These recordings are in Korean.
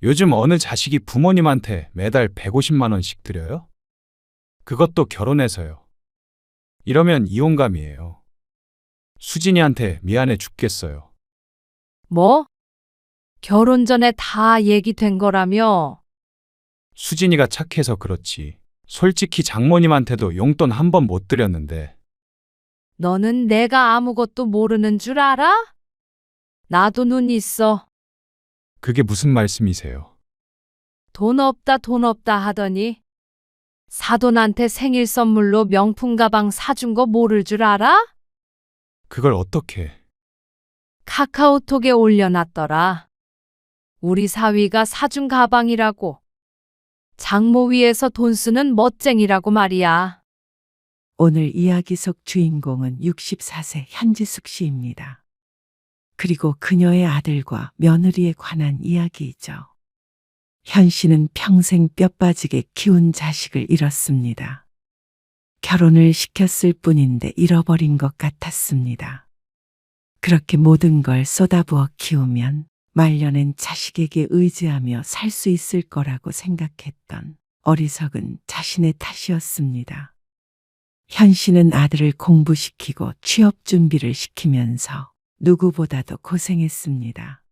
요즘 어느 자식이 부모님한테 매달 150만 원씩 드려요? 그것도 결혼해서요. 이러면 이혼감이에요. 수진이한테 미안해 죽겠어요. 뭐? 결혼 전에 다 얘기된 거라며? 수진이가 착해서 그렇지. 솔직히 장모님한테도 용돈 한 번 못 드렸는데. 너는 내가 아무것도 모르는 줄 알아? 나도 눈 있어. 그게 무슨 말씀이세요? 돈 없다 돈 없다 하더니 사돈한테 생일 선물로 명품 가방 사준 거 모를 줄 알아? 그걸 어떻게? 카카오톡에 올려놨더라. 우리 사위가 사준 가방이라고. 장모 위에서 돈 쓰는 멋쟁이라고 말이야. 오늘 이야기 속 주인공은 64세 현지숙 씨입니다. 그리고 그녀의 아들과 며느리에 관한 이야기이죠. 현 씨는 평생 뼈 빠지게 키운 자식을 잃었습니다. 결혼을 시켰을 뿐인데 잃어버린 것 같았습니다. 그렇게 모든 걸 쏟아부어 키우면 말년엔 자식에게 의지하며 살 수 있을 거라고 생각했던 어리석은 자신의 탓이었습니다. 현 씨는 아들을 공부시키고 취업 준비를 시키면서 누구보다도 고생했습니다.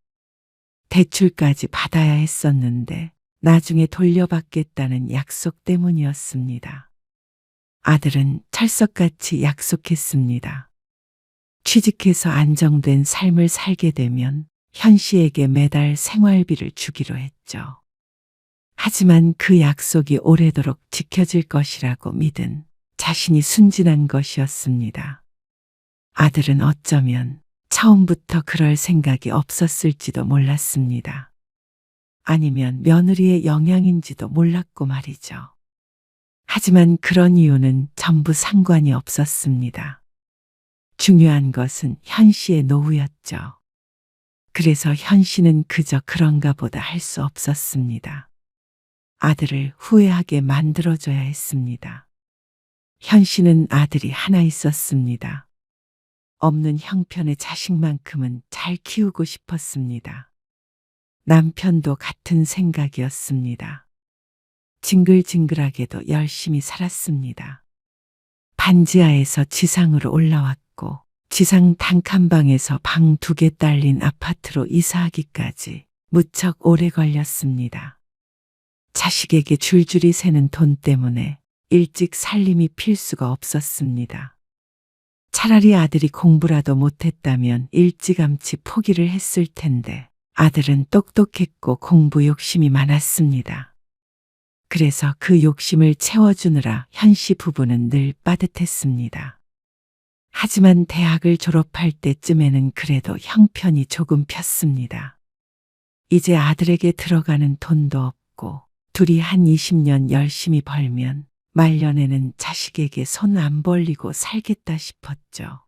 대출까지 받아야 했었는데 나중에 돌려받겠다는 약속 때문이었습니다. 아들은 철석같이 약속했습니다. 취직해서 안정된 삶을 살게 되면 현 씨에게 매달 생활비를 주기로 했죠. 하지만 그 약속이 오래도록 지켜질 것이라고 믿은 자신이 순진한 것이었습니다. 아들은 어쩌면 처음부터 그럴 생각이 없었을지도 몰랐습니다. 아니면 며느리의 영향인지도 몰랐고 말이죠. 하지만 그런 이유는 전부 상관이 없었습니다. 중요한 것은 현 씨의 노후였죠. 그래서 현 씨는 그저 그런가 보다 할 수 없었습니다. 아들을 후회하게 만들어줘야 했습니다. 현 씨는 아들이 하나 있었습니다. 없는 형편의 자식만큼은 잘 키우고 싶었습니다. 남편도 같은 생각이었습니다. 징글징글하게도 열심히 살았습니다. 반지하에서 지상으로 올라왔고 지상 단칸방에서 방 2개 딸린 아파트로 이사하기까지 무척 오래 걸렸습니다. 자식에게 줄줄이 새는 돈 때문에 일찍 살림이 필수가 없었습니다. 차라리 아들이 공부라도 못했다면 일찌감치 포기를 했을 텐데 아들은 똑똑했고 공부 욕심이 많았습니다. 그래서 그 욕심을 채워주느라 현 씨 부부는 늘 빠듯했습니다. 하지만 대학을 졸업할 때쯤에는 그래도 형편이 조금 폈습니다. 이제 아들에게 들어가는 돈도 없고 둘이 한 20년 열심히 벌면 말년에는 자식에게 손 안 벌리고 살겠다 싶었죠.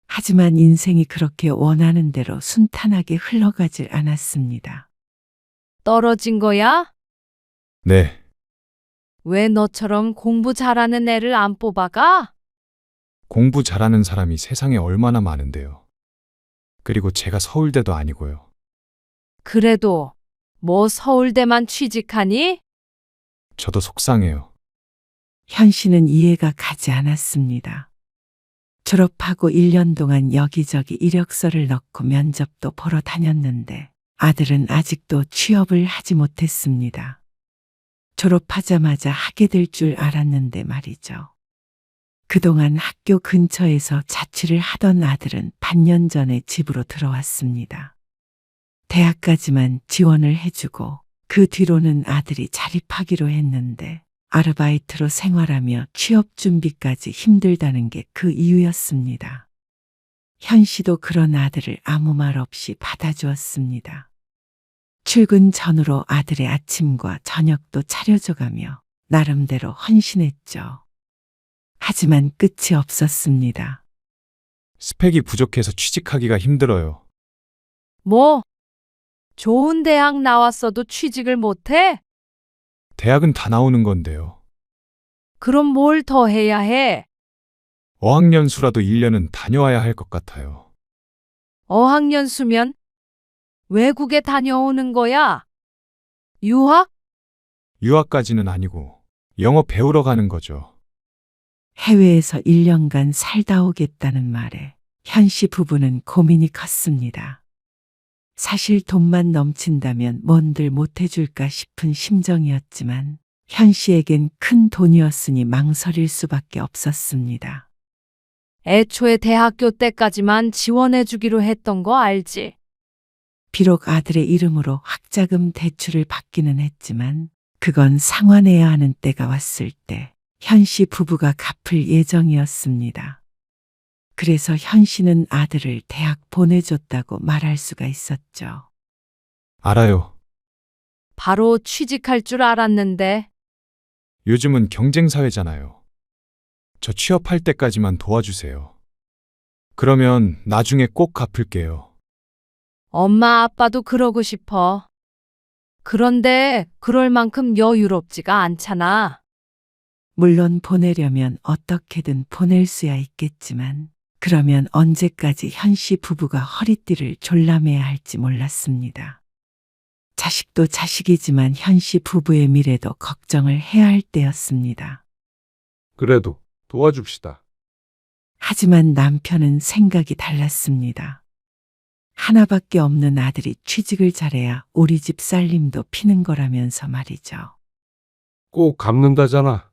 하지만 인생이 그렇게 원하는 대로 순탄하게 흘러가질 않았습니다. 떨어진 거야? 네, 왜 너처럼 공부 잘하는 애를 안 뽑아가? 공부 잘하는 사람이 세상에 얼마나 많은데요. 그리고 제가 서울대도 아니고요. 그래도 뭐 서울대만 취직하니? 저도 속상해요. 현 씨는 이해가 가지 않았습니다. 졸업하고 1년 동안 여기저기 이력서를 넣고 면접도 보러 다녔는데 아들은 아직도 취업을 하지 못했습니다. 졸업하자마자 하게 될 줄 알았는데 말이죠. 그동안 학교 근처에서 자취를 하던 아들은 반년 전에 집으로 들어왔습니다. 대학까지만 지원을 해주고 그 뒤로는 아들이 자립하기로 했는데 아르바이트로 생활하며 취업 준비까지 힘들다는 게 그 이유였습니다. 현 씨도 그런 아들을 아무 말 없이 받아주었습니다. 출근 전후로 아들의 아침과 저녁도 차려줘가며 나름대로 헌신했죠. 하지만 끝이 없었습니다. 스펙이 부족해서 취직하기가 힘들어요. 뭐? 좋은 대학 나왔어도 취직을 못해? 대학은 다 나오는 건데요. 그럼 뭘 더 해야 해? 어학연수라도 1년은 다녀와야 할 것 같아요. 어학연수면 외국에 다녀오는 거야? 유학? 유학까지는 아니고 영어 배우러 가는 거죠. 해외에서 1년간 살다 오겠다는 말에 현 씨 부부는 고민이 컸습니다. 사실 돈만 넘친다면 뭔들 못해줄까 싶은 심정이었지만 현 씨에겐 큰 돈이었으니 망설일 수밖에 없었습니다. 애초에 대학교 때까지만 지원해주기로 했던 거 알지? 비록 아들의 이름으로 학자금 대출을 받기는 했지만 그건 상환해야 하는 때가 왔을 때 현 씨 부부가 갚을 예정이었습니다. 그래서 현 씨는 아들을 대학 보내줬다고 말할 수가 있었죠. 알아요. 바로 취직할 줄 알았는데. 요즘은 경쟁사회잖아요. 저 취업할 때까지만 도와주세요. 그러면 나중에 꼭 갚을게요. 엄마 아빠도 그러고 싶어. 그런데 그럴 만큼 여유롭지가 않잖아. 물론 보내려면 어떻게든 보낼 수야 있겠지만 그러면 언제까지 현 씨 부부가 허리띠를 졸라매야 할지 몰랐습니다. 자식도 자식이지만 현 씨 부부의 미래도 걱정을 해야 할 때였습니다. 그래도 도와줍시다. 하지만 남편은 생각이 달랐습니다. 하나밖에 없는 아들이 취직을 잘해야 우리 집 살림도 피는 거라면서 말이죠. 꼭 갚는다잖아.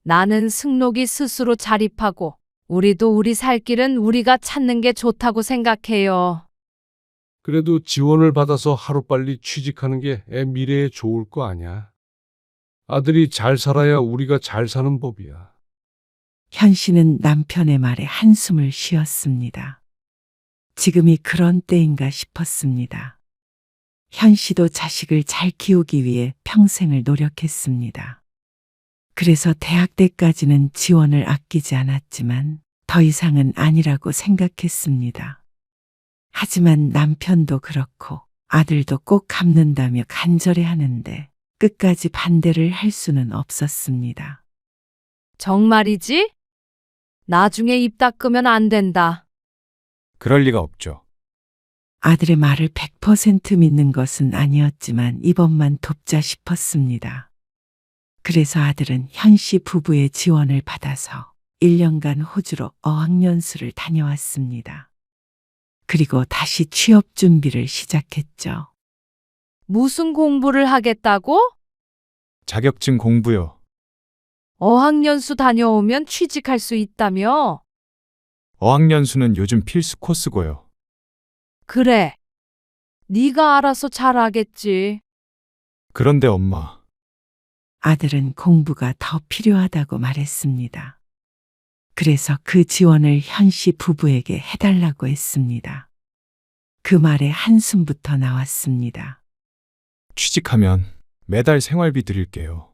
나는 승록이 스스로 자립하고 우리도 우리 살 길은 우리가 찾는 게 좋다고 생각해요. 그래도 지원을 받아서 하루빨리 취직하는 게 애 미래에 좋을 거 아냐. 아들이 잘 살아야 우리가 잘 사는 법이야. 현 씨는 남편의 말에 한숨을 쉬었습니다. 지금이 그런 때인가 싶었습니다. 현 씨도 자식을 잘 키우기 위해 평생을 노력했습니다. 그래서 대학 때까지는 지원을 아끼지 않았지만 더 이상은 아니라고 생각했습니다. 하지만 남편도 그렇고 아들도 꼭 갚는다며 간절해 하는데 끝까지 반대를 할 수는 없었습니다. 정말이지? 나중에 입 닦으면 안 된다. 그럴 리가 없죠. 아들의 말을 100% 믿는 것은 아니었지만 이번만 돕자 싶었습니다. 그래서 아들은 현 씨 부부의 지원을 받아서 1년간 호주로 어학연수를 다녀왔습니다. 그리고 다시 취업 준비를 시작했죠. 무슨 공부를 하겠다고? 자격증 공부요. 어학연수 다녀오면 취직할 수 있다며? 어학연수는 요즘 필수 코스고요. 그래. 네가 알아서 잘하겠지. 그런데 엄마, 아들은 공부가 더 필요하다고 말했습니다. 그래서 그 지원을 현 씨 부부에게 해달라고 했습니다. 그 말에 한숨부터 나왔습니다. 취직하면 매달 생활비 드릴게요.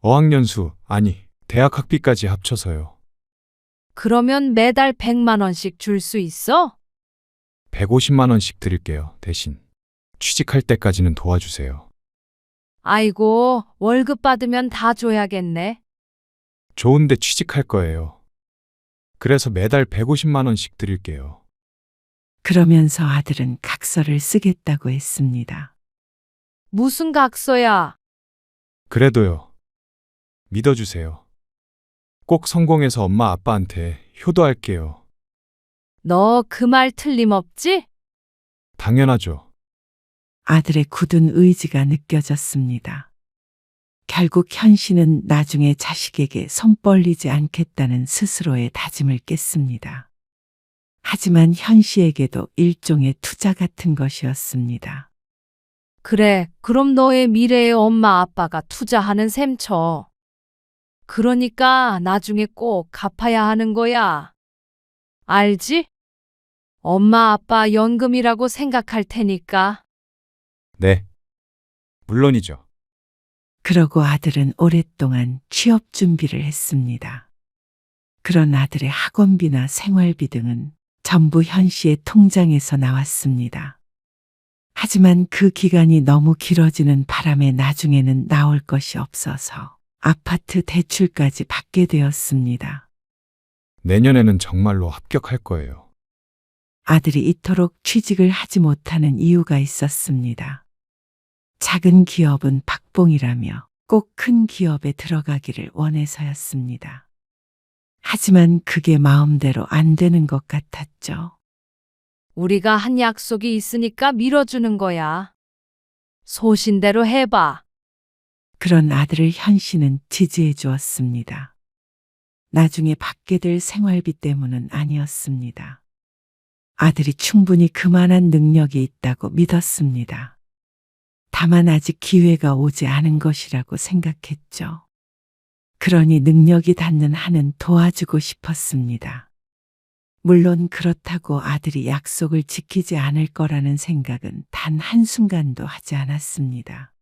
어학연수, 아니, 대학 학비까지 합쳐서요. 그러면 매달 100만 원씩 줄 수 있어? 150만 원씩 드릴게요. 대신 취직할 때까지는 도와주세요. 아이고, 월급 받으면 다 줘야겠네. 좋은데 취직할 거예요. 그래서 매달 150만 원씩 드릴게요. 그러면서 아들은 각서를 쓰겠다고 했습니다. 무슨 각서야? 그래도요. 믿어주세요. 꼭 성공해서 엄마 아빠한테 효도할게요. 너 그 말 틀림없지? 당연하죠. 아들의 굳은 의지가 느껴졌습니다. 결국 현 씨는 나중에 자식에게 손 벌리지 않겠다는 스스로의 다짐을 깼습니다. 하지만 현 씨에게도 일종의 투자 같은 것이었습니다. 그래, 그럼 너의 미래에 엄마 아빠가 투자하는 셈 쳐. 그러니까 나중에 꼭 갚아야 하는 거야. 알지? 엄마 아빠 연금이라고 생각할 테니까. 네. 물론이죠. 그러고 아들은 오랫동안 취업 준비를 했습니다. 그런 아들의 학원비나 생활비 등은 전부 현 씨의 통장에서 나왔습니다. 하지만 그 기간이 너무 길어지는 바람에 나중에는 나올 것이 없어서 아파트 대출까지 받게 되었습니다. 내년에는 정말로 합격할 거예요. 아들이 이토록 취직을 하지 못하는 이유가 있었습니다. 작은 기업은 박봉이라며 꼭 큰 기업에 들어가기를 원해서였습니다. 하지만 그게 마음대로 안 되는 것 같았죠. 우리가 한 약속이 있으니까 밀어주는 거야. 소신대로 해봐. 그런 아들을 현 씨는 지지해 주었습니다. 나중에 받게 될 생활비 때문은 아니었습니다. 아들이 충분히 그만한 능력이 있다고 믿었습니다. 다만 아직 기회가 오지 않은 것이라고 생각했죠. 그러니 능력이 닿는 한은 도와주고 싶었습니다. 물론 그렇다고 아들이 약속을 지키지 않을 거라는 생각은 단 한순간도 하지 않았습니다.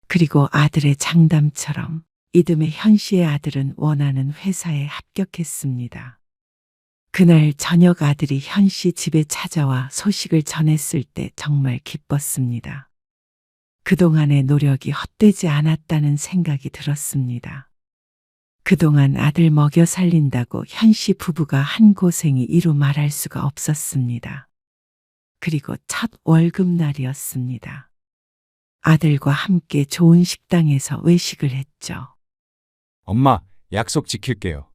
그리고 아들의 장담처럼 이듬해 현 씨의 아들은 원하는 회사에 합격했습니다. 그날 저녁 아들이 현 씨 집에 찾아와 소식을 전했을 때 정말 기뻤습니다. 그동안의 노력이 헛되지 않았다는 생각이 들었습니다. 그동안 아들 먹여 살린다고 현 씨 부부가 한 고생이 이루 말할 수가 없었습니다. 그리고 첫 월급날이었습니다. 아들과 함께 좋은 식당에서 외식을 했죠. 엄마, 약속 지킬게요.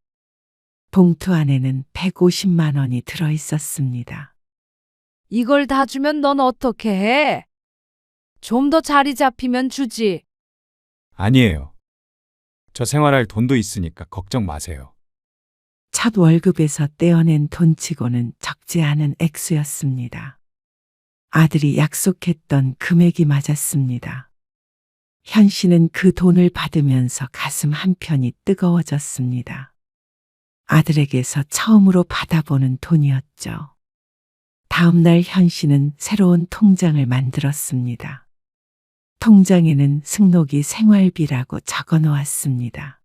봉투 안에는 150만 원이 들어 있었습니다. 이걸 다 주면 넌 어떻게 해? 좀 더 자리 잡히면 주지. 아니에요. 저 생활할 돈도 있으니까 걱정 마세요. 첫 월급에서 떼어낸 돈치고는 적지 않은 액수였습니다. 아들이 약속했던 금액이 맞았습니다. 현 씨는 그 돈을 받으면서 가슴 한편이 뜨거워졌습니다. 아들에게서 처음으로 받아보는 돈이었죠. 다음 날 현 씨는 새로운 통장을 만들었습니다. 통장에는 승록이 생활비라고 적어 놓았습니다.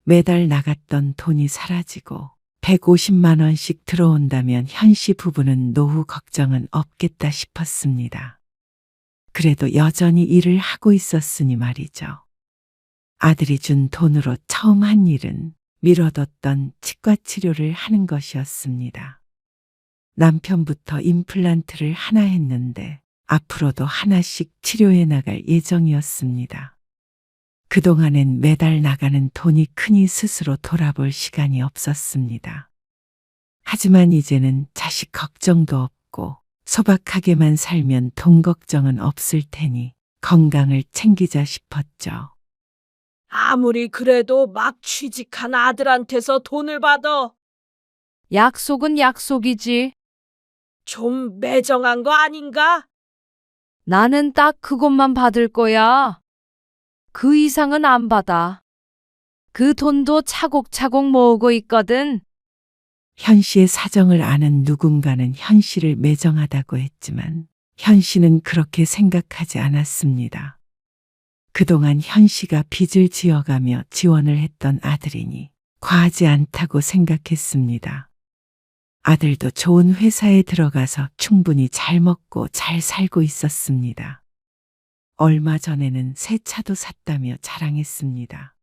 매달 나갔던 돈이 사라지고 150만 원씩 들어온다면 현 씨 부부는 노후 걱정은 없겠다 싶었습니다. 그래도 여전히 일을 하고 있었으니 말이죠. 아들이 준 돈으로 처음 한 일은 미뤄뒀던 치과 치료를 하는 것이었습니다. 남편부터 임플란트를 하나 했는데 앞으로도 하나씩 치료해 나갈 예정이었습니다. 그동안엔 매달 나가는 돈이 크니 스스로 돌아볼 시간이 없었습니다. 하지만 이제는 자식 걱정도 없고 소박하게만 살면 돈 걱정은 없을 테니 건강을 챙기자 싶었죠. 아무리 그래도 막 취직한 아들한테서 돈을 받아. 약속은 약속이지. 좀 매정한 거 아닌가? 나는 딱 그것만 받을 거야. 그 이상은 안 받아. 그 돈도 차곡차곡 모으고 있거든. 현 씨의 사정을 아는 누군가는 현 씨를 매정하다고 했지만 현 씨는 그렇게 생각하지 않았습니다. 그동안 현 씨가 빚을 지어가며 지원을 했던 아들이니 과하지 않다고 생각했습니다. 아들도 좋은 회사에 들어가서 충분히 잘 먹고 잘 살고 있었습니다. 얼마 전에는 새 차도 샀다며 자랑했습니다.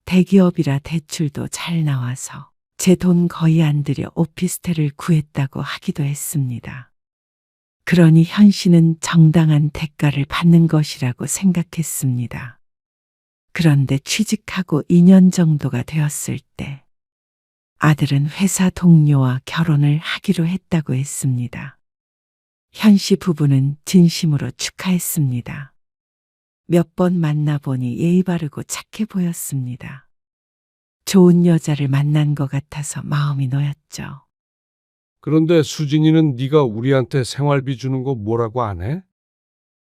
대기업이라 대출도 잘 나와서 제 돈 거의 안 들여 오피스텔을 구했다고 하기도 했습니다. 그러니 현 씨는 정당한 대가를 받는 것이라고 생각했습니다. 그런데 취직하고 2년 정도가 되었을 때 아들은 회사 동료와 결혼을 하기로 했다고 했습니다. 현 씨 부부는 진심으로 축하했습니다. 몇 번 만나보니 예의 바르고 착해 보였습니다. 좋은 여자를 만난 것 같아서 마음이 놓였죠. 그런데 수진이는 네가 우리한테 생활비 주는 거 뭐라고 안 해?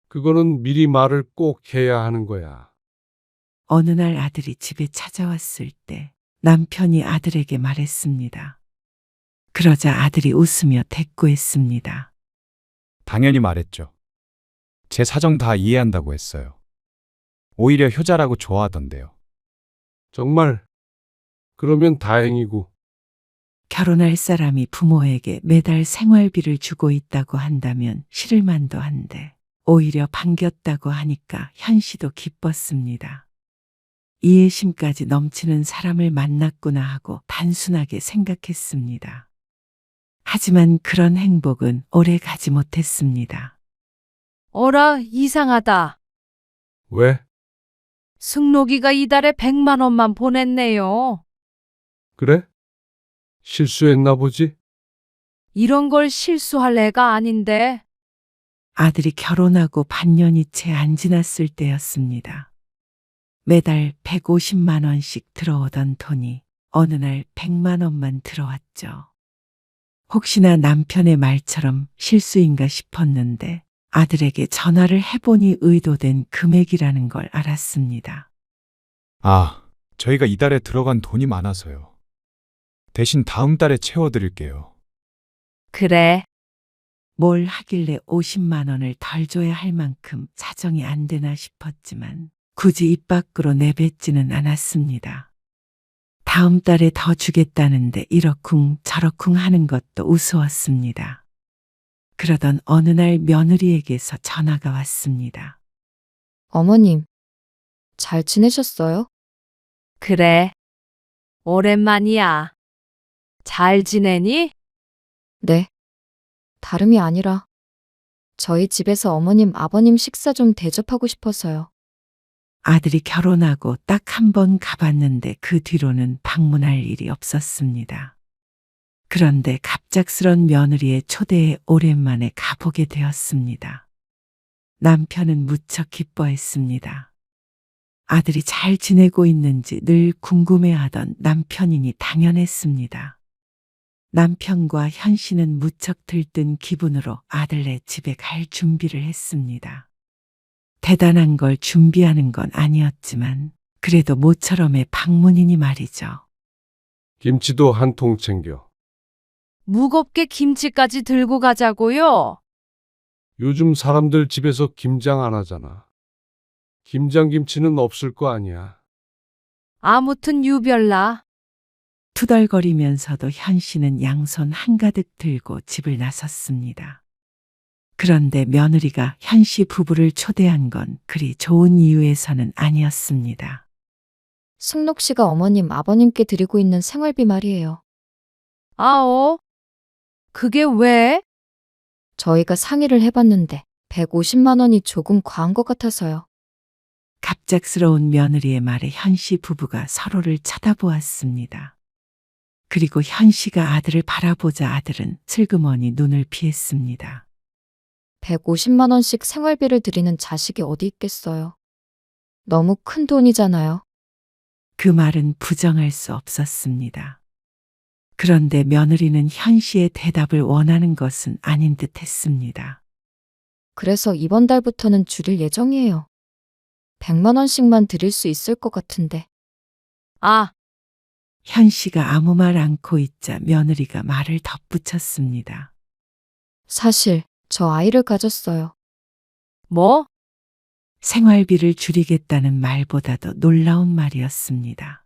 그거는 미리 말을 꼭 해야 하는 거야. 어느 날 아들이 집에 찾아왔을 때 남편이 아들에게 말했습니다. 그러자 아들이 웃으며 대꾸했습니다. 당연히 말했죠. 제 사정 다 이해한다고 했어요. 오히려 효자라고 좋아하던데요. 정말? 그러면 다행이고. 결혼할 사람이 부모에게 매달 생활비를 주고 있다고 한다면 싫을 만도 한데 오히려 반겼다고 하니까 현 씨도 기뻤습니다. 이해심까지 넘치는 사람을 만났구나 하고 단순하게 생각했습니다. 하지만 그런 행복은 오래 가지 못했습니다. 어라, 이상하다. 왜? 승록이가 이달에 100만 원만 보냈네요. 그래? 실수했나 보지? 이런 걸 실수할 애가 아닌데. 아들이 결혼하고 반년이 채 안 지났을 때였습니다. 매달 150만 원씩 들어오던 돈이 어느 날 100만 원만 들어왔죠. 혹시나 남편의 말처럼 실수인가 싶었는데 아들에게 전화를 해보니 의도된 금액이라는 걸 알았습니다. 아, 저희가 이달에 들어간 돈이 많아서요. 대신 다음 달에 채워드릴게요. 그래. 뭘 하길래 50만 원을 덜 줘야 할 만큼 사정이 안 되나 싶었지만 굳이 입 밖으로 내뱉지는 않았습니다. 다음 달에 더 주겠다는데 이러쿵 저러쿵 하는 것도 우스웠습니다. 그러던 어느 날 며느리에게서 전화가 왔습니다. 어머님, 잘 지내셨어요? 그래. 오랜만이야. 잘 지내니? 네. 다름이 아니라 저희 집에서 어머님, 아버님 식사 좀 대접하고 싶어서요. 아들이 결혼하고 딱 한 번 가봤는데 그 뒤로는 방문할 일이 없었습니다. 그런데 갑작스런 며느리의 초대에 오랜만에 가보게 되었습니다. 남편은 무척 기뻐했습니다. 아들이 잘 지내고 있는지 늘 궁금해하던 남편이니 당연했습니다. 남편과 현 씨는 무척 들뜬 기분으로 아들네 집에 갈 준비를 했습니다. 대단한 걸 준비하는 건 아니었지만 그래도 모처럼의 방문이니 말이죠. 김치도 한 통 챙겨. 무겁게 김치까지 들고 가자고요. 요즘 사람들 집에서 김장 안 하잖아. 김장김치는 없을 거 아니야. 아무튼 유별나. 투덜거리면서도 현 씨는 양손 한가득 들고 집을 나섰습니다. 그런데 며느리가 현 씨 부부를 초대한 건 그리 좋은 이유에서는 아니었습니다. 승록 씨가 어머님, 아버님께 드리고 있는 생활비 말이에요. 아오? 그게 왜? 저희가 상의를 해봤는데 150만 원이 조금 과한 것 같아서요. 갑작스러운 며느리의 말에 현 씨 부부가 서로를 쳐다보았습니다. 그리고 현 씨가 아들을 바라보자 아들은 슬그머니 눈을 피했습니다. 150만 원씩 생활비를 드리는 자식이 어디 있겠어요. 너무 큰 돈이잖아요. 그 말은 부정할 수 없었습니다. 그런데 며느리는 현 씨의 대답을 원하는 것은 아닌 듯 했습니다. 그래서 이번 달부터는 줄일 예정이에요. 100만 원씩만 드릴 수 있을 것 같은데. 아, 현 씨가 아무 말 않고 있자 며느리가 말을 덧붙였습니다. 사실 저 아이를 가졌어요. 뭐? 생활비를 줄이겠다는 말보다도 놀라운 말이었습니다.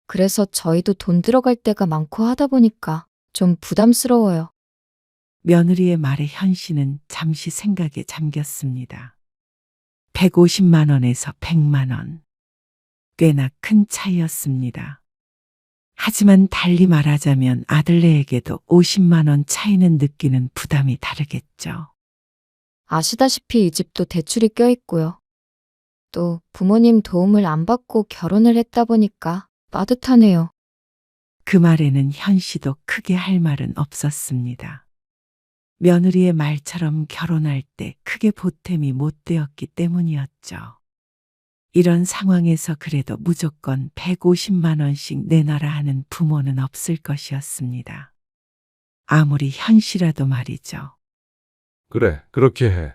그래서 저희도 돈 들어갈 때가 많고 하다 보니까 좀 부담스러워요. 며느리의 말에 현 씨는 잠시 생각에 잠겼습니다. 150만 원에서 100만 원. 꽤나 큰 차이였습니다. 하지만 달리 말하자면 아들네에게도 50만 원 차이는 느끼는 부담이 다르겠죠. 아시다시피 이 집도 대출이 껴있고요. 또 부모님 도움을 안 받고 결혼을 했다 보니까 빠듯하네요. 그 말에는 현 씨도 크게 할 말은 없었습니다. 며느리의 말처럼 결혼할 때 크게 보탬이 못 되었기 때문이었죠. 이런 상황에서 그래도 무조건 150만 원씩 내놔라 하는 부모는 없을 것이었습니다. 아무리 현 씨라도 말이죠. 그래, 그렇게 해.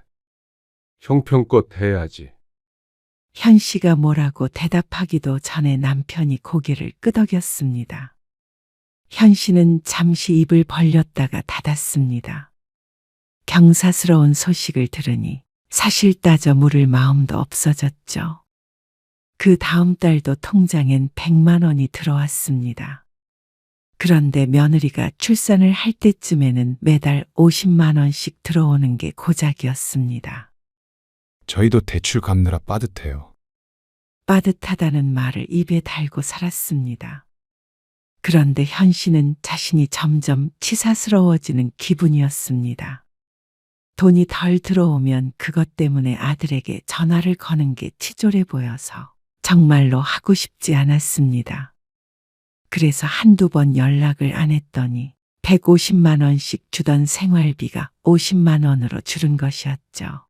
형편껏 해야지. 현 씨가 뭐라고 대답하기도 전에 남편이 고개를 끄덕였습니다. 현 씨는 잠시 입을 벌렸다가 닫았습니다. 경사스러운 소식을 들으니 사실 따져 물을 마음도 없어졌죠. 그 다음 달도 통장엔 100만 원이 들어왔습니다. 그런데 며느리가 출산을 할 때쯤에는 매달 50만 원씩 들어오는 게 고작이었습니다. 저희도 대출 갚느라 빠듯해요. 빠듯하다는 말을 입에 달고 살았습니다. 그런데 현 씨는 자신이 점점 치사스러워지는 기분이었습니다. 돈이 덜 들어오면 그것 때문에 아들에게 전화를 거는 게 치졸해 보여서 정말로 하고 싶지 않았습니다. 그래서 한두 번 연락을 안 했더니 150만 원씩 주던 생활비가 50만 원으로 줄은 것이었죠.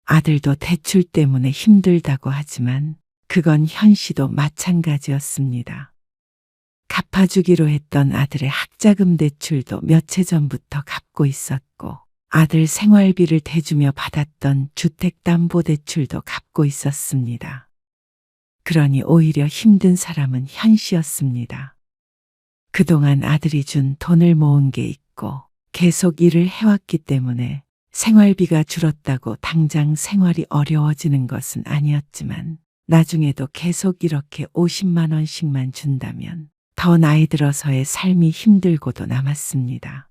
아들도 대출 때문에 힘들다고 하지만 그건 현 씨도 마찬가지였습니다. 갚아주기로 했던 아들의 학자금 대출도 몇 해 전부터 갚고 있었고 아들 생활비를 대주며 받았던 주택담보대출도 갚고 있었습니다. 그러니 오히려 힘든 사람은 현 씨였습니다. 그동안 아들이 준 돈을 모은 게 있고 계속 일을 해왔기 때문에 생활비가 줄었다고 당장 생활이 어려워지는 것은 아니었지만 나중에도 계속 이렇게 50만 원씩만 준다면 더 나이 들어서의 삶이 힘들고도 남았습니다.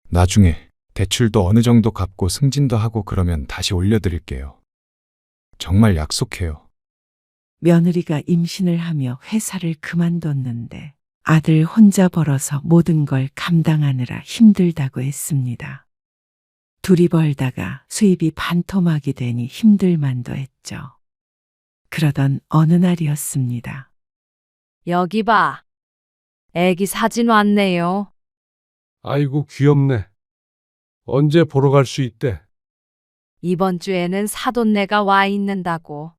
나중에 대출도 어느 정도 갚고 승진도 하고 그러면 다시 올려드릴게요. 정말 약속해요. 며느리가 임신을 하며 회사를 그만뒀는데 아들 혼자 벌어서 모든 걸 감당하느라 힘들다고 했습니다. 둘이 벌다가 수입이 반토막이 되니 힘들만도 했죠. 그러던 어느 날이었습니다. 여기 봐. 애기 사진 왔네요. 아이고 귀엽네. 언제 보러 갈 수 있대? 이번 주에는 사돈네가 와 있는다고.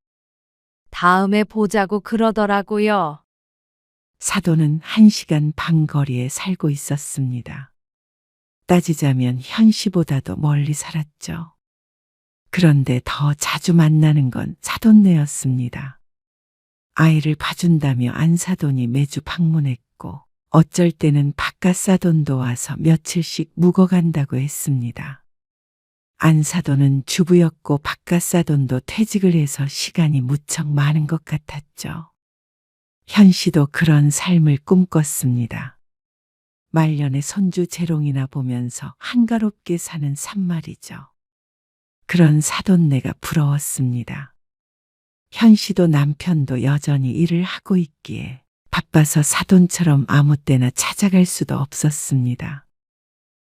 다음에 보자고 그러더라고요. 사돈은 1시간 반 거리에 살고 있었습니다. 따지자면 현 씨보다도 멀리 살았죠. 그런데 더 자주 만나는 건 사돈네였습니다. 아이를 봐준다며 안사돈이 매주 방문했고 어쩔 때는 바깥 사돈도 와서 며칠씩 묵어간다고 했습니다. 안사돈은 주부였고 바깥 사돈도 퇴직을 해서 시간이 무척 많은 것 같았죠. 현 씨도 그런 삶을 꿈꿨습니다. 말년에 손주 재롱이나 보면서 한가롭게 사는 산말이죠. 그런 사돈네가 부러웠습니다. 현 씨도 남편도 여전히 일을 하고 있기에 바빠서 사돈처럼 아무 때나 찾아갈 수도 없었습니다.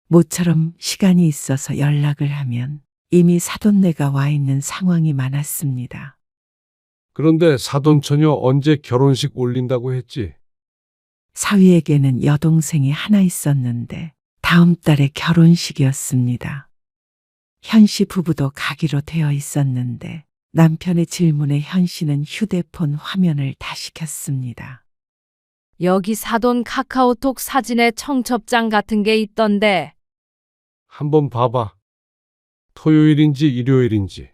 모처럼 시간이 있어서 연락을 하면 이미 사돈네가 와 있는 상황이 많았습니다. 그런데 사돈처녀 언제 결혼식 올린다고 했지? 사위에게는 여동생이 하나 있었는데 다음 달에 결혼식이었습니다. 현 씨 부부도 가기로 되어 있었는데 남편의 질문에 현 씨는 휴대폰 화면을 다시 켰습니다. 여기 사돈 카카오톡 사진에 청첩장 같은 게 있던데. 한번 봐봐. 토요일인지 일요일인지.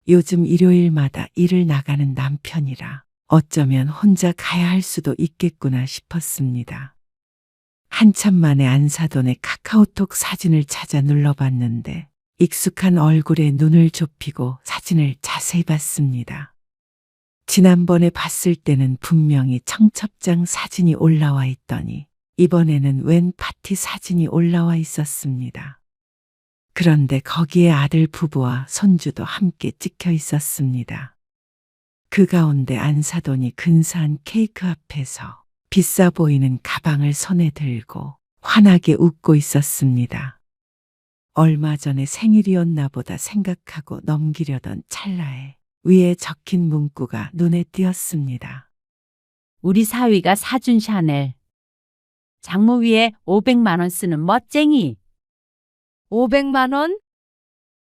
요즘 일요일마다 일을 나가는 남편이라 어쩌면 혼자 가야 할 수도 있겠구나 싶었습니다. 한참 만에 안사돈의 카카오톡 사진을 찾아 눌러봤는데 익숙한 얼굴에 눈을 좁히고 사진을 자세히 봤습니다. 지난번에 봤을 때는 분명히 청첩장 사진이 올라와 있더니 이번에는 웬 파티 사진이 올라와 있었습니다. 그런데 거기에 아들 부부와 손주도 함께 찍혀 있었습니다. 그 가운데 안사돈이 근사한 케이크 앞에서 비싸 보이는 가방을 손에 들고 환하게 웃고 있었습니다. 얼마 전에 생일이었나 보다 생각하고 넘기려던 찰나에 위에 적힌 문구가 눈에 띄었습니다. 우리 사위가 사준 샤넬. 장모 위에 500만 원 쓰는 멋쟁이. 500만 원?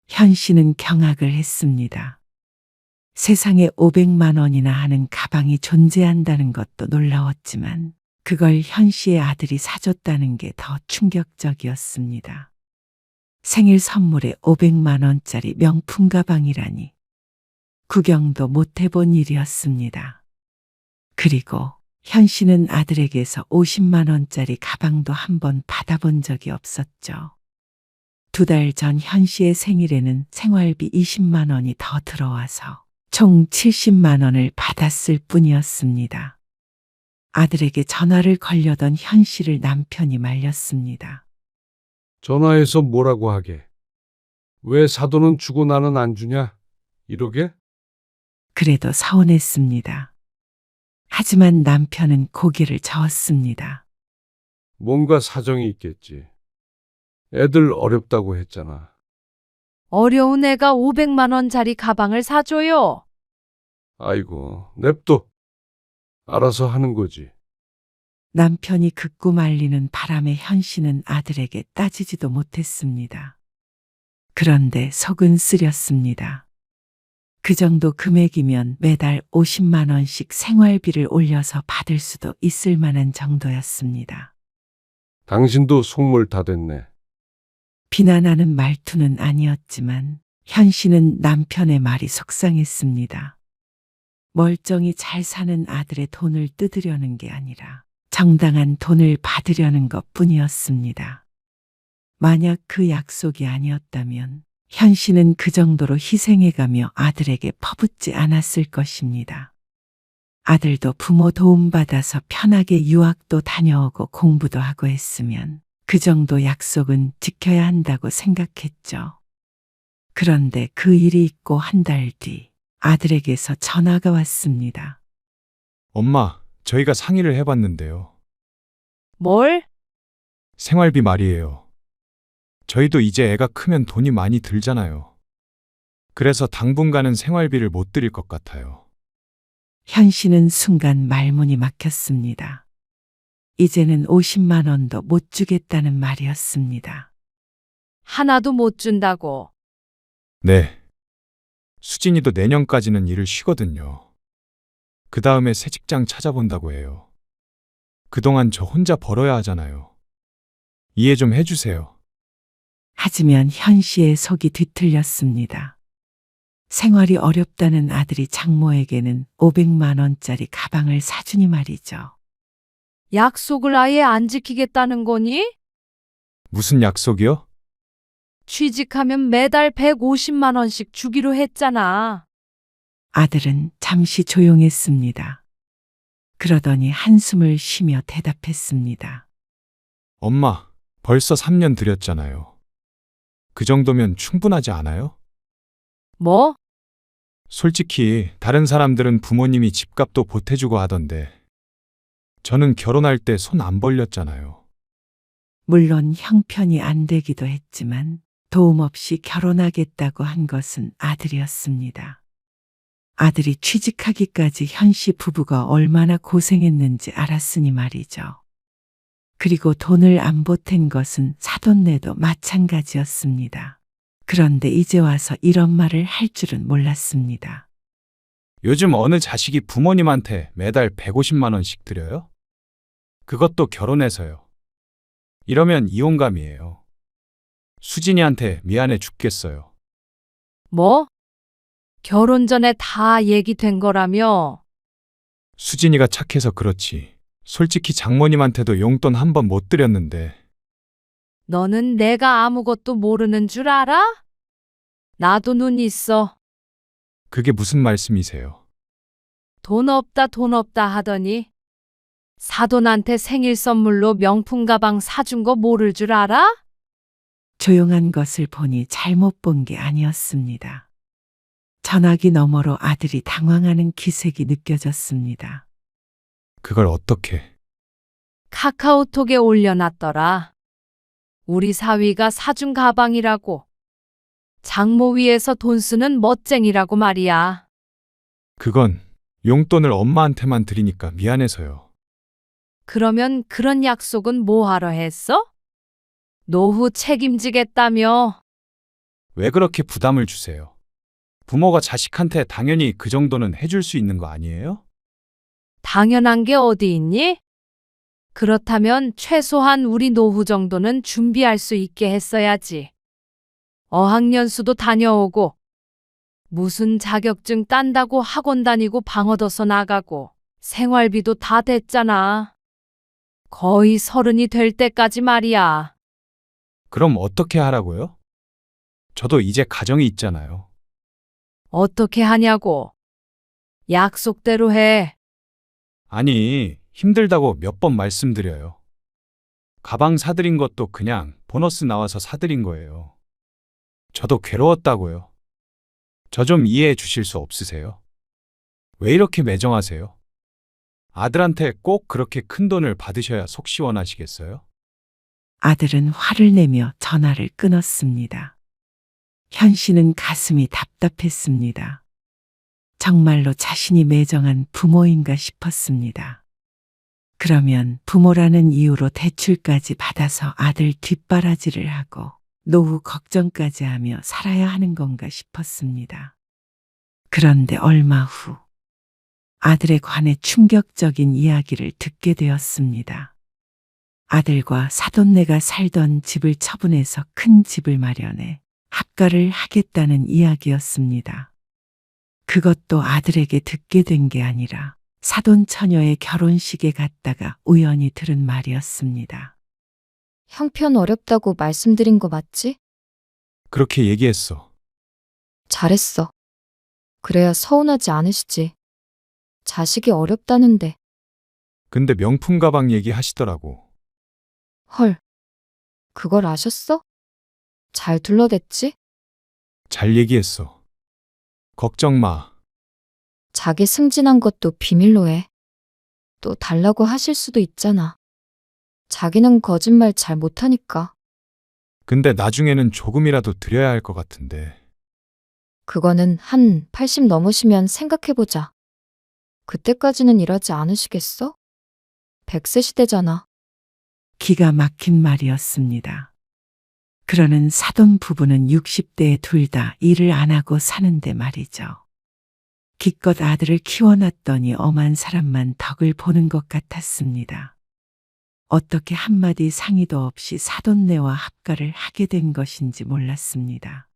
현 씨는 경악을 했습니다. 세상에 500만 원이나 하는 가방이 존재한다는 것도 놀라웠지만 그걸 현 씨의 아들이 사줬다는 게 더 충격적이었습니다. 생일 선물에 500만 원짜리 명품 가방이라니 구경도 못 해본 일이었습니다. 그리고 현 씨는 아들에게서 50만 원짜리 가방도 한번 받아본 적이 없었죠. 2달 전 현 씨의 생일에는 생활비 20만 원이 더 들어와서 총 70만 원을 받았을 뿐이었습니다. 아들에게 전화를 걸려던 현 씨를 남편이 말렸습니다. 전화해서 뭐라고 하게? 왜 사돈은 주고 나는 안 주냐? 이러게? 그래도 서운했습니다. 하지만 남편은 고개를 저었습니다. 뭔가 사정이 있겠지. 애들 어렵다고 했잖아. 어려운 애가 500만 원짜리 가방을 사줘요. 아이고, 냅둬. 알아서 하는 거지. 남편이 긋고 말리는 바람에 현 씨는 아들에게 따지지도 못했습니다. 그런데 속은 쓰렸습니다. 그 정도 금액이면 매달 50만 원씩 생활비를 올려서 받을 수도 있을 만한 정도였습니다. 당신도 속물 다 됐네. 비난하는 말투는 아니었지만 현 씨는 남편의 말이 속상했습니다. 멀쩡히 잘 사는 아들의 돈을 뜯으려는 게 아니라 정당한 돈을 받으려는 것 뿐이었습니다. 만약 그 약속이 아니었다면 현 씨는 그 정도로 희생해가며 아들에게 퍼붓지 않았을 것입니다. 아들도 부모 도움받아서 편하게 유학도 다녀오고 공부도 하고 했으면 그 정도 약속은 지켜야 한다고 생각했죠. 그런데 그 일이 있고 한 달 뒤 아들에게서 전화가 왔습니다. 엄마, 저희가 상의를 해봤는데요. 뭘? 생활비 말이에요. 저희도 이제 애가 크면 돈이 많이 들잖아요. 그래서 당분간은 생활비를 못 드릴 것 같아요. 현 씨는 순간 말문이 막혔습니다. 이제는 50만 원도 못 주겠다는 말이었습니다. 하나도 못 준다고. 네. 수진이도 내년까지는 일을 쉬거든요. 그 다음에 새 직장 찾아본다고 해요. 그동안 저 혼자 벌어야 하잖아요. 이해 좀 해주세요. 하지만 현 씨의 속이 뒤틀렸습니다. 생활이 어렵다는 아들이 장모에게는 500만 원짜리 가방을 사주니 말이죠. 약속을 아예 안 지키겠다는 거니? 무슨 약속이요? 취직하면 매달 150만 원씩 주기로 했잖아. 아들은 잠시 조용했습니다. 그러더니 한숨을 쉬며 대답했습니다. 엄마, 벌써 3년 들였잖아요. 그 정도면 충분하지 않아요? 뭐? 솔직히 다른 사람들은 부모님이 집값도 보태주고 하던데 저는 결혼할 때 손 안 벌렸잖아요. 물론 형편이 안 되기도 했지만 도움 없이 결혼하겠다고 한 것은 아들이었습니다. 아들이 취직하기까지 현 씨 부부가 얼마나 고생했는지 알았으니 말이죠. 그리고 돈을 안 보탠 것은 사돈네도 마찬가지였습니다. 그런데 이제 와서 이런 말을 할 줄은 몰랐습니다. 요즘 어느 자식이 부모님한테 매달 150만 원씩 드려요? 그것도 결혼해서요. 이러면 이혼감이에요. 수진이한테 미안해 죽겠어요. 뭐? 결혼 전에 다 얘기된 거라며? 수진이가 착해서 그렇지. 솔직히 장모님한테도 용돈 한 번 못 드렸는데 너는 내가 아무것도 모르는 줄 알아? 나도 눈 있어. 그게 무슨 말씀이세요? 돈 없다 하더니 사돈한테 생일 선물로 명품 가방 사준 거 모를 줄 알아? 조용한 것을 보니 잘못 본 게 아니었습니다. 전화기 너머로 아들이 당황하는 기색이 느껴졌습니다. 그걸 어떻게? 카카오톡에 올려놨더라. 우리 사위가 사준 가방이라고. 장모 위에서 돈 쓰는 멋쟁이라고 말이야. 그건 용돈을 엄마한테만 드리니까 미안해서요. 그러면 그런 약속은 뭐하러 했어? 노후 책임지겠다며. 왜 그렇게 부담을 주세요? 부모가 자식한테 당연히 그 정도는 해줄 수 있는 거 아니에요? 당연한 게 어디 있니? 그렇다면 최소한 우리 노후 정도는 준비할 수 있게 했어야지. 어학연수도 다녀오고, 무슨 자격증 딴다고 학원 다니고 방 얻어서 나가고, 생활비도 다 됐잖아. 거의 30이 될 때까지 말이야. 그럼 어떻게 하라고요? 저도 이제 가정이 있잖아요. 어떻게 하냐고. 약속대로 해. 아니, 힘들다고 몇 번 말씀드려요. 가방 사드린 것도 그냥 보너스 나와서 사드린 거예요. 저도 괴로웠다고요. 저 좀 이해해 주실 수 없으세요? 왜 이렇게 매정하세요? 아들한테 꼭 그렇게 큰 돈을 받으셔야 속 시원하시겠어요? 아들은 화를 내며 전화를 끊었습니다. 현 씨는 가슴이 답답했습니다. 정말로 자신이 매정한 부모인가 싶었습니다. 그러면 부모라는 이유로 대출까지 받아서 아들 뒷바라지를 하고 노후 걱정까지 하며 살아야 하는 건가 싶었습니다. 그런데 얼마 후 아들에 관해 충격적인 이야기를 듣게 되었습니다. 아들과 사돈네가 살던 집을 처분해서 큰 집을 마련해 합가를 하겠다는 이야기였습니다. 그것도 아들에게 듣게 된 게 아니라 사돈 처녀의 결혼식에 갔다가 우연히 들은 말이었습니다. 형편 어렵다고 말씀드린 거 맞지? 그렇게 얘기했어. 잘했어. 그래야 서운하지 않으시지. 자식이 어렵다는데. 근데 명품 가방 얘기하시더라고. 헐. 그걸 아셨어? 잘 둘러댔지? 잘 얘기했어. 걱정 마. 자기 승진한 것도 비밀로 해. 또 달라고 하실 수도 있잖아. 자기는 거짓말 잘 못하니까. 근데 나중에는 조금이라도 드려야 할 것 같은데. 그거는 한 80 넘으시면 생각해보자. 그때까지는 일하지 않으시겠어? 100세 시대잖아. 기가 막힌 말이었습니다. 그러는 사돈 부부는 60대에 둘 다 일을 안 하고 사는데 말이죠. 기껏 아들을 키워놨더니 엄한 사람만 덕을 보는 것 같았습니다. 어떻게 한마디 상의도 없이 사돈네와 합가를 하게 된 것인지 몰랐습니다.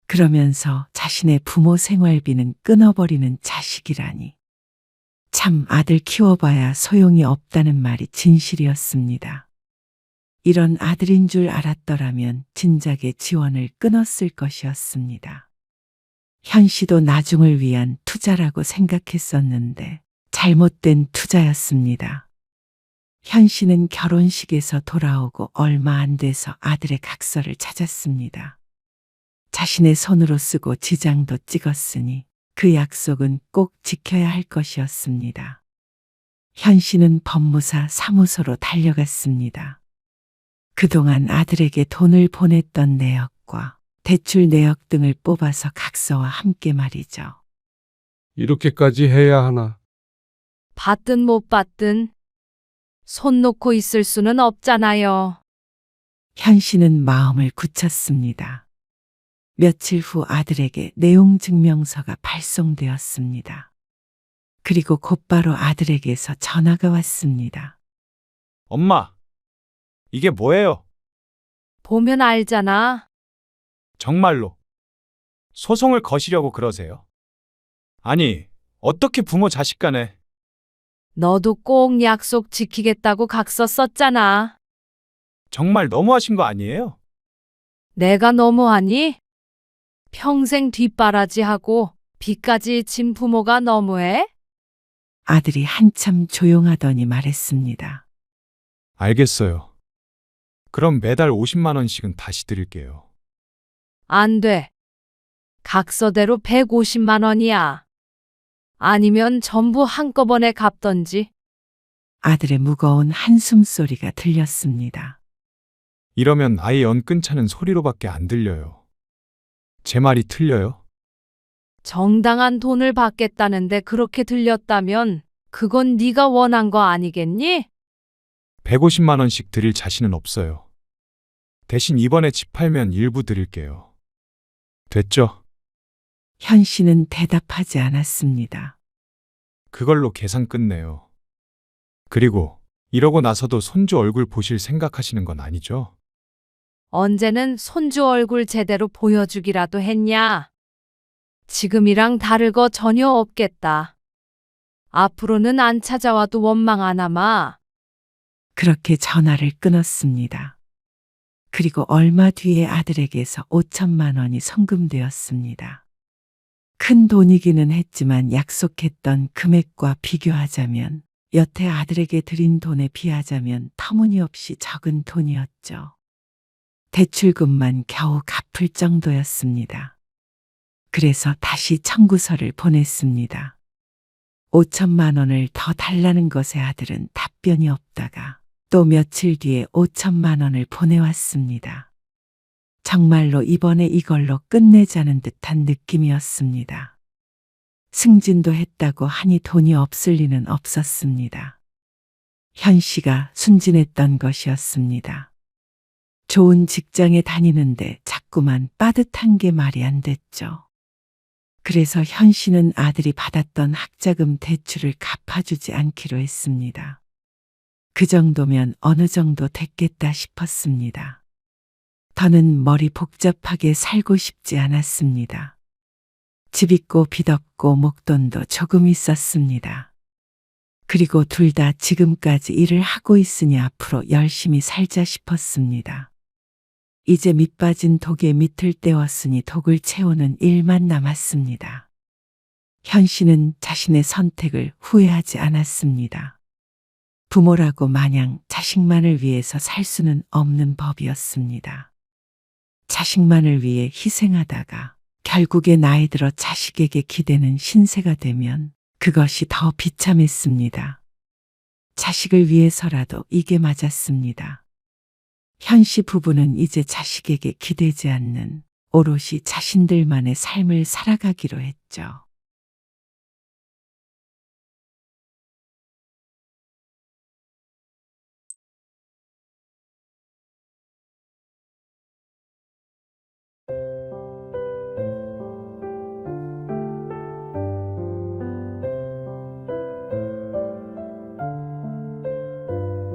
그러면서 자신의 부모 생활비는 끊어버리는 자식이라니. 참 아들 키워봐야 소용이 없다는 말이 진실이었습니다. 이런 아들인 줄 알았더라면 진작에 지원을 끊었을 것이었습니다. 현 씨도 나중을 위한 투자라고 생각했었는데 잘못된 투자였습니다. 현 씨는 결혼식에서 돌아오고 얼마 안 돼서 아들의 각서를 찾았습니다. 자신의 손으로 쓰고 지장도 찍었으니 그 약속은 꼭 지켜야 할 것이었습니다. 현 씨는 법무사 사무소로 달려갔습니다. 그동안 아들에게 돈을 보냈던 내역과 대출 내역 등을 뽑아서 각서와 함께 말이죠. 이렇게까지 해야 하나? 받든 못 받든 손 놓고 있을 수는 없잖아요. 현 씨는 마음을 굳혔습니다. 며칠 후 아들에게 내용 증명서가 발송되었습니다. 그리고 곧바로 아들에게서 전화가 왔습니다. 엄마, 이게 뭐예요? 보면 알잖아. 정말로. 소송을 거시려고 그러세요? 아니, 어떻게 부모 자식 간에. 너도 꼭 약속 지키겠다고 각서 썼잖아. 정말 너무하신 거 아니에요? 내가 너무하니? 평생 뒷바라지하고 빚까지 진 부모가 너무해? 아들이 한참 조용하더니 말했습니다. 알겠어요. 그럼 매달 50만 원씩은 다시 드릴게요. 안 돼. 각서대로 150만 원이야. 아니면 전부 한꺼번에 갚던지. 아들의 무거운 한숨 소리가 들렸습니다. 이러면 아예 연 끊자는 소리로밖에 안 들려요. 제 말이 틀려요? 정당한 돈을 받겠다는데 그렇게 들렸다면 그건 네가 원한 거 아니겠니? 150만 원씩 드릴 자신은 없어요. 대신 이번에 집 팔면 일부 드릴게요. 됐죠? 현 씨는 대답하지 않았습니다. 그걸로 계산 끝내요. 그리고 이러고 나서도 손주 얼굴 보실 생각하시는 건 아니죠? 언제는 손주 얼굴 제대로 보여주기라도 했냐? 지금이랑 다를 거 전혀 없겠다. 앞으로는 안 찾아와도 원망 안 하마. 그렇게 전화를 끊었습니다. 그리고 얼마 뒤에 아들에게서 5천만 원이 송금되었습니다. 큰 돈이기는 했지만 약속했던 금액과 비교하자면 여태 아들에게 드린 돈에 비하자면 터무니없이 적은 돈이었죠. 대출금만 겨우 갚을 정도였습니다. 그래서 다시 청구서를 보냈습니다. 5천만 원을 더 달라는 것에 아들은 답변이 없다가 또 며칠 뒤에 5천만 원을 보내왔습니다. 정말로 이번에 이걸로 끝내자는 듯한 느낌이었습니다. 승진도 했다고 하니 돈이 없을 리는 없었습니다. 현 씨가 순진했던 것이었습니다. 좋은 직장에 다니는데 자꾸만 빠듯한 게 말이 안 됐죠. 그래서 현 씨는 아들이 받았던 학자금 대출을 갚아주지 않기로 했습니다. 그 정도면 어느 정도 됐겠다 싶었습니다. 더는 머리 복잡하게 살고 싶지 않았습니다. 집 있고 빚 없고 목돈도 조금 있었습니다. 그리고 둘 다 지금까지 일을 하고 있으니 앞으로 열심히 살자 싶었습니다. 이제 밑 빠진 독에 밑을 떼었으니 독을 채우는 일만 남았습니다. 현 씨는 자신의 선택을 후회하지 않았습니다. 부모라고 마냥 자식만을 위해서 살 수는 없는 법이었습니다. 자식만을 위해 희생하다가 결국에 나이 들어 자식에게 기대는 신세가 되면 그것이 더 비참했습니다. 자식을 위해서라도 이게 맞았습니다. 현 씨 부부는 이제 자식에게 기대지 않는 오롯이 자신들만의 삶을 살아가기로 했죠.